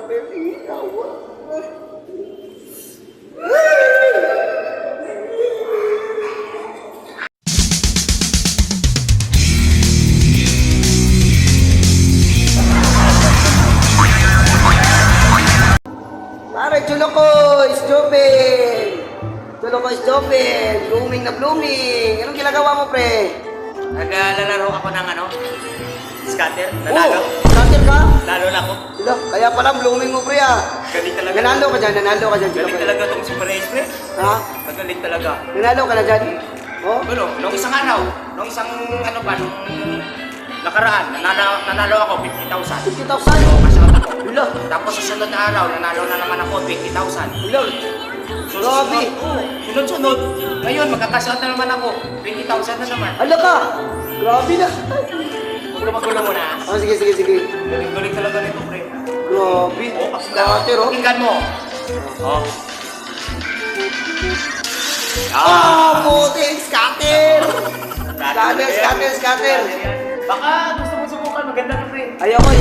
Pare, chulo ko, stupid! Chulo ko, stupid! Blooming na blooming! Anong ginagawa mo, pre? Naglalaro ako ng scatter, nanalo. Scatter ka? Lalo na ako. Ila, kaya pala blooming mo, pre, ah. Galing talaga. Nanalo ka dyan, chulo Galing ko. talaga itong Super Ace, pre. Ha? Magaling talaga. Nanalo ka na dyan? Oh? Ano, nung isang araw, nung isang nung nakaraan, nanalo ako 50,000. 50,000? Oo, kasama ako. Ila, Tapos sa sunod na araw, nanalo na naman ako 20,000. ila. Grabe. Sunod-sunod. Ngayon, magkakasot na naman ako. 20,000 na naman. Hala ka! Grabe na. Magulo mo na. Oh, sige. Galing talaga nito, pre. Grabe. Oh, Scatter, oh. Pakinggan mo. Oh. Puting scatter! Scatter. Baka gusto mo subukan, maganda to, pre. Ayoko.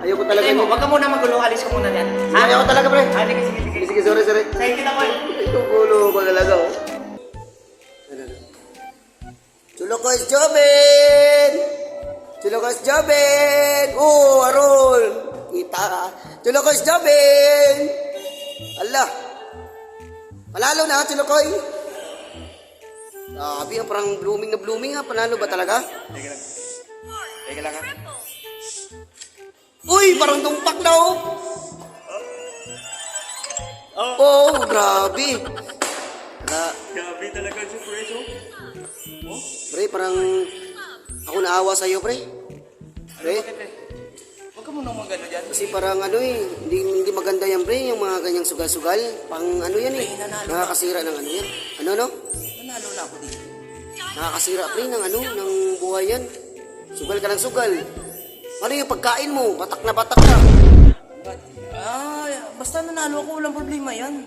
Ayoko talaga. Ayun mo, wag ka muna magulo, alis ka muna yan. Ayoko talaga, pre. Sige. Sige, sorry. Sa'yo kita ko. Itong gulo ko talaga, oh. Chulo ko is Jobin! Arol! Kita ka. Chulo ko is Jobin! Allah! Panalo na, Chulo ko, eh. Sabi, parang blooming ha. Panalo ba talaga? Teka lang ha. Uy, parang tumpak na, oh. Oh, grabe. Grabe talaga si Preso. Pre, parang ako naawa sa'yo, pre. Pre, Huwag ka muna magano dyan. kasi parang hindi maganda yan, pre, yung mga ganyang sugal-sugal. Pang ano yan, eh. Nakakasira ng ano yan. Ano? Nanalo na ako dito. Nakakasira, pre, ng buhay yan. Sugal ka ng sugal. Ano yung pagkain mo? Batak na. Basta nanalo ako, walang problema yan.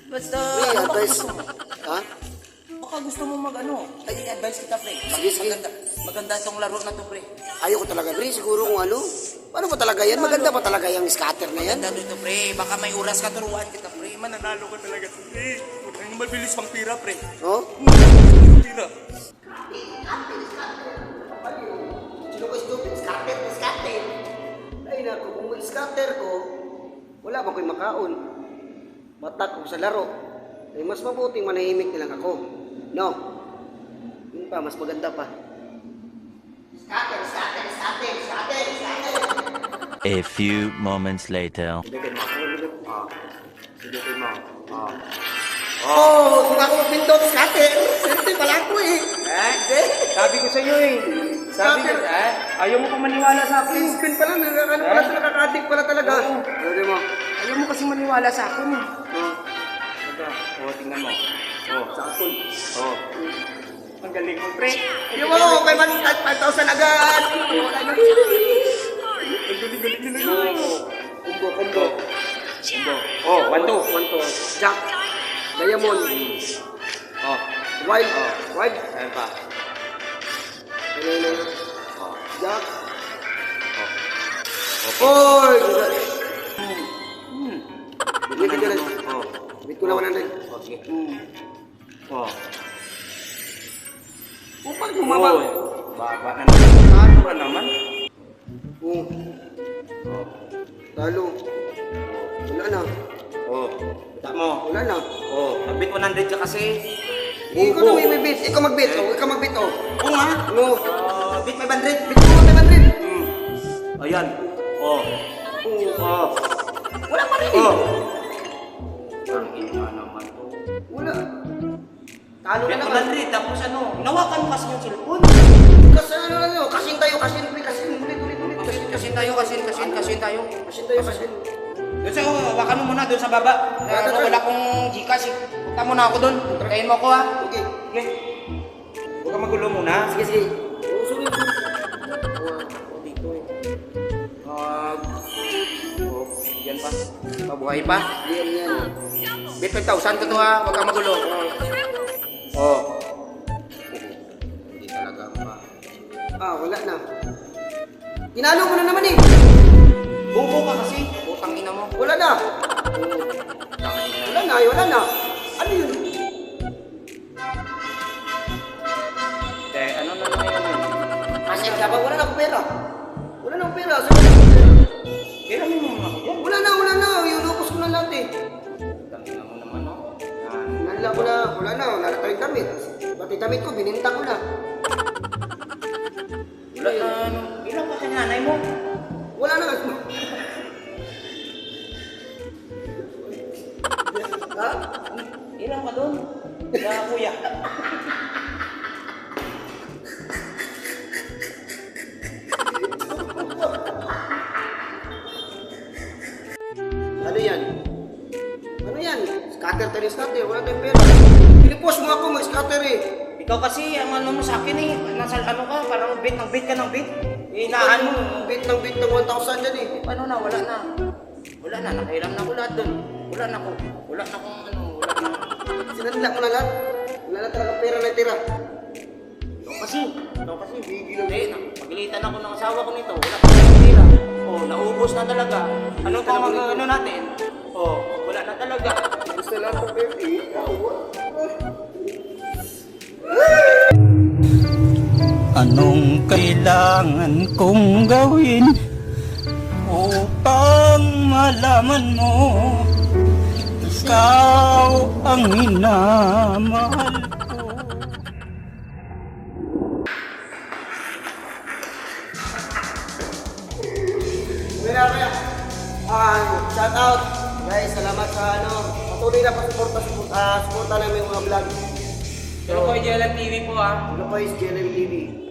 Basta, Pre, advice. Ha? baka gusto mo advice kita, pre. Sige. Maganda itong laro na to, pre. Ayoko talaga, pre. Siguro kung ano. Paano ba talaga yan? Maganda ba talaga yung scatter na yan? Maganda dito, pre. Baka may oras ka, turuan kita, pre. Mananalo ka talaga, pre. Ang mabilis pang pira, pre. Oh? Pira. Sino ko stupid? Scatter. Ay naku, kung may scatter ko, wala ba ko'y makaon? Batak ko sa laro. Ay mas mabuting manahimik na lang ako. No? Yun pa, mas maganda pa. Scatter. A few moments later. Oh, kung ako magpindot, scatter. Swerte pala ako, eh. Sabi ko sa iyo, eh. Scatter. Ayaw mo pa maniwala sa akin. Spin pala, nakaka-addict pala talaga. Ano mo? Ayaw mo kasi maniwala sa akin, eh. Tingnan mo. Sakon. Ang galing mo, pre. Yung mo, may 5,000 agad. Wala na. Galing nila. Combo. 1-2. Jack. Diamond. Wild. Ayan pa. Jack. Oy! Bigyan ka na. Bit ko na 100. Okay. Upag bumaba. Baba na naman. Ano ka naman? Talo. Wala na. Bita mo. Wala na. Nag-bit 100 ka kasi. Ikaw na may bit. Ikaw magbit. Ikaw magbit. Oo nga. No. Bit 500. Bit ko 500. Ayan. Wala pa rin. Ang ina naman to. Wala. Talo Bit na naman. 100. Tapos nawakan mo kasi yung cellphone. Kasi kasing tayo. Kasin tayo. Kasing. Doon sa, hawakan mo muna doon sa baba. Wala akong Gcash. Punta muna ako doon. Kain mo ako, ha. Okay. Huwag ka magulo muna. Sige. Sorry. Dito eh. Yan pa. Mabuhay pa. Yan. Bet 5,000 ko to, ha. Huwag ka magulo. Hindi talaga pa. Wala na. Tinalo mo na naman eh. Bobo ka kasi. Putang ina mo. Wala na. Wala na. Ano yun? Ano na naman yun? Kasi ka ba? Wala na akong pera. Wala na akong pera. Kailangan mo muna ako dyan. Wala na. Iulupos ko na lahat eh. Putang ina mo naman, no? Wala na tayong damit. Pati damit ko, bininta ko na. Wala na, ano? Ilang pa sa nanay mo? Wala na. Ha? Ilang ka doon? Wala, kuya. Ano yan? Ano yan? Scatter tayo scatter. Wala tayong pera. Pinipos mo ako, mag-scatter eh. Ikaw kasi, ang ano mo sa akin eh, nasa ano ka, parang bait ka ng bait. Inaan mo. Bit ng 1,000 yan eh. Ano na, wala na. Wala na, nakailam na ko lahat doon. Wala na akong ano, wala na. Sinanla mo na lahat. Wala na talaga pera na tira. Ikaw kasi, bigil na eh. Pagalitan ako ng asawa ko nito, wala pa ng tira. Oh, naubos na talaga. Ano pa ang ano natin? Oh, wala na talaga. Gusto lang po pera eh. Anong kailangan kong gawin upang malaman mo ikaw ang minamahal ko? Kaya. Shout out. Guys, salamat sa patuloy na pasuporta namin yung mga vlog. Pero ko JLM TV po ah. Ano pa is JLM TV?